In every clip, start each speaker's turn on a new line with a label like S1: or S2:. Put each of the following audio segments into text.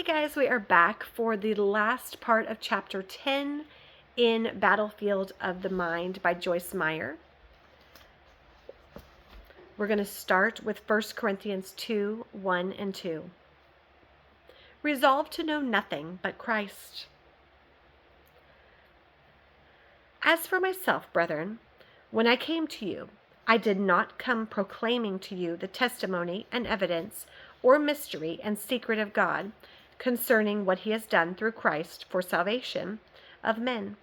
S1: Hey guys, we are back for the last part of chapter 10 in Battlefield of the Mind by Joyce Meyer. We're going to start with 1 Corinthians 2, 1 and 2. Resolve to know nothing but Christ. As for myself, brethren, when I came to you, I did not come proclaiming to you the testimony and evidence or mystery and secret of God concerning what he has done through Christ for salvation of men,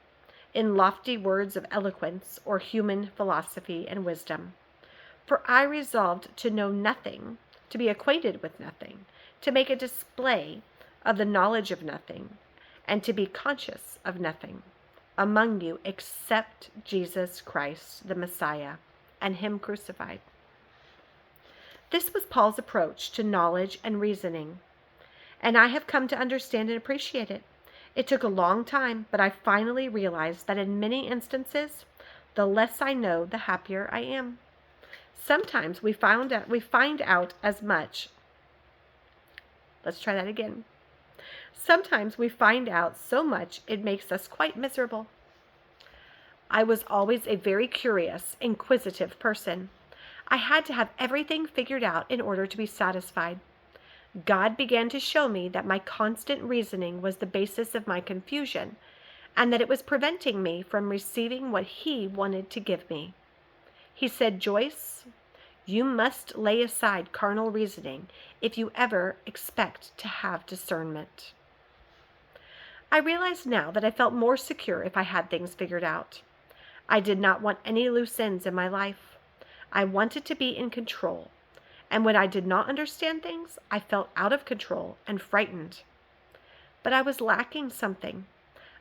S1: in lofty words of eloquence or human philosophy and wisdom. For I resolved to know nothing, to be acquainted with nothing, to make a display of the knowledge of nothing, and to be conscious of nothing among you except Jesus Christ, the Messiah, and him crucified. This was Paul's approach to knowledge and reasoning, and I have come to understand and appreciate it. It took a long time, but I finally realized that in many instances, the less I know, the happier I am. Sometimes we find out as much. Let's try that again. Sometimes we find out so much it makes us quite miserable. I was always a very curious, inquisitive person. I had to have everything figured out in order to be satisfied. God began to show me that my constant reasoning was the basis of my confusion, and that it was preventing me from receiving what he wanted to give me. He said, Joyce, you must lay aside carnal reasoning if you ever expect to have discernment. I realize now that I felt more secure if I had things figured out. I did not want any loose ends in my life. I wanted to be in control. And when I did not understand things, I felt out of control and frightened. But I was lacking something.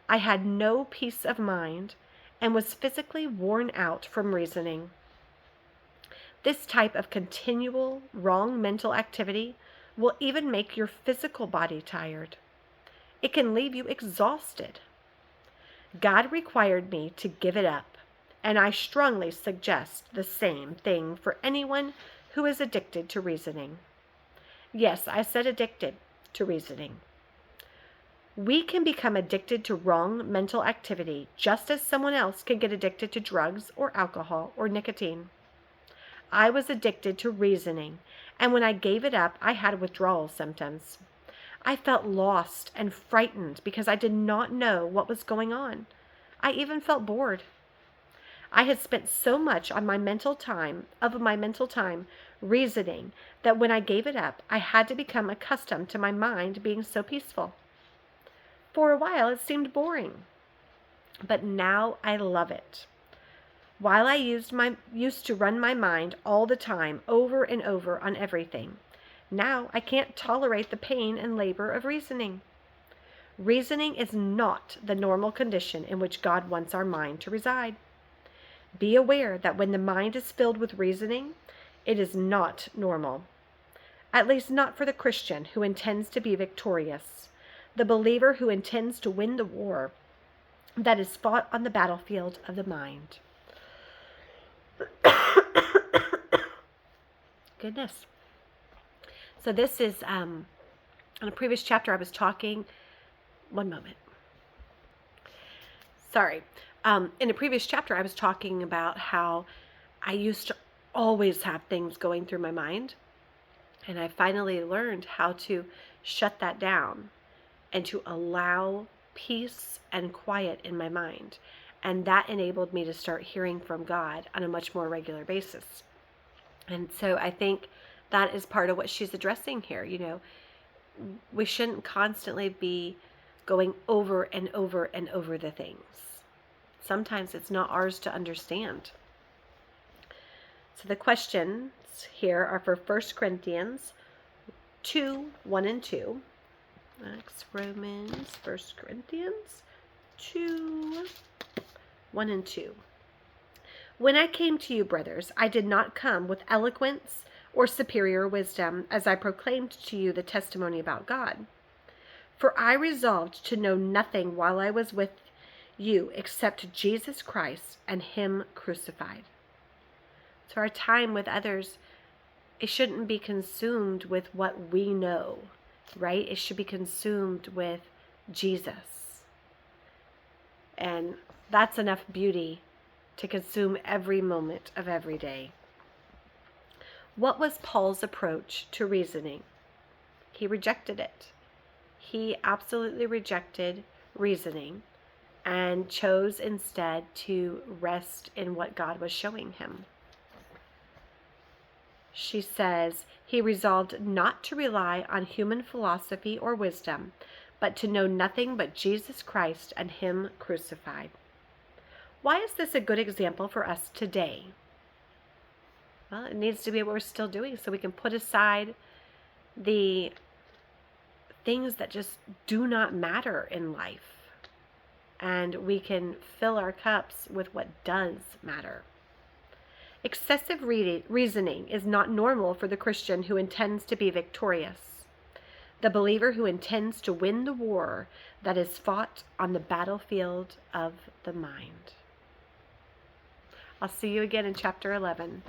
S1: I had no peace of mind and was physically worn out from reasoning. This type of continual wrong mental activity will even make your physical body tired. It can leave you exhausted. God required me to give it up, and I strongly suggest the same thing for anyone who is addicted to reasoning. Yes, I said addicted to reasoning. We can become addicted to wrong mental activity just as someone else can get addicted to drugs or alcohol or nicotine. I was addicted to reasoning, and when I gave it up, I had withdrawal symptoms. I felt lost and frightened because I did not know what was going on. I even felt bored. I had spent so much on my mental time reasoning that when I gave it up, I had to become accustomed to my mind being so peaceful. For a while, it seemed boring, but now I love it. While I used to run my mind all the time, over and over on everything, now I can't tolerate the pain and labor of reasoning. Reasoning is not the normal condition in which God wants our mind to reside. Be aware that when the mind is filled with reasoning, it is not normal. At least not for the Christian who intends to be victorious, the believer who intends to win the war that is fought on the battlefield of the mind. Goodness. So this is, in a previous chapter I was talking, one moment. Sorry. In a previous chapter, I was talking about how I used to always have things going through my mind, and I finally learned how to shut that down and to allow peace and quiet in my mind, and that enabled me to start hearing from God on a much more regular basis. And so I think that is part of what she's addressing here. You know, we shouldn't constantly be going over and over and over the things. Sometimes it's not ours to understand. So the questions here are for 1 Corinthians 2, 1 and 2. Next, Romans, 1 Corinthians 2, 1 and 2. When I came to you, brothers, I did not come with eloquence or superior wisdom as I proclaimed to you the testimony about God. For I resolved to know nothing while I was with you except Jesus Christ and him crucified. So our time with others, it shouldn't be consumed with what we know. right? It should be consumed with Jesus. And that's enough beauty to consume every moment of every day. What was Paul's approach to reasoning? He rejected it. He absolutely rejected reasoning and chose instead to rest in what God was showing him. She says, he resolved not to rely on human philosophy or wisdom, but to know nothing but Jesus Christ and Him crucified. Why is this a good example for us today? Well, it needs to be what we're still doing so we can put aside the things that just do not matter in life, and we can fill our cups with what does matter. Excessive reasoning is not normal for the Christian who intends to be victorious, the believer who intends to win the war that is fought on the battlefield of the mind. I'll see you again in chapter 11.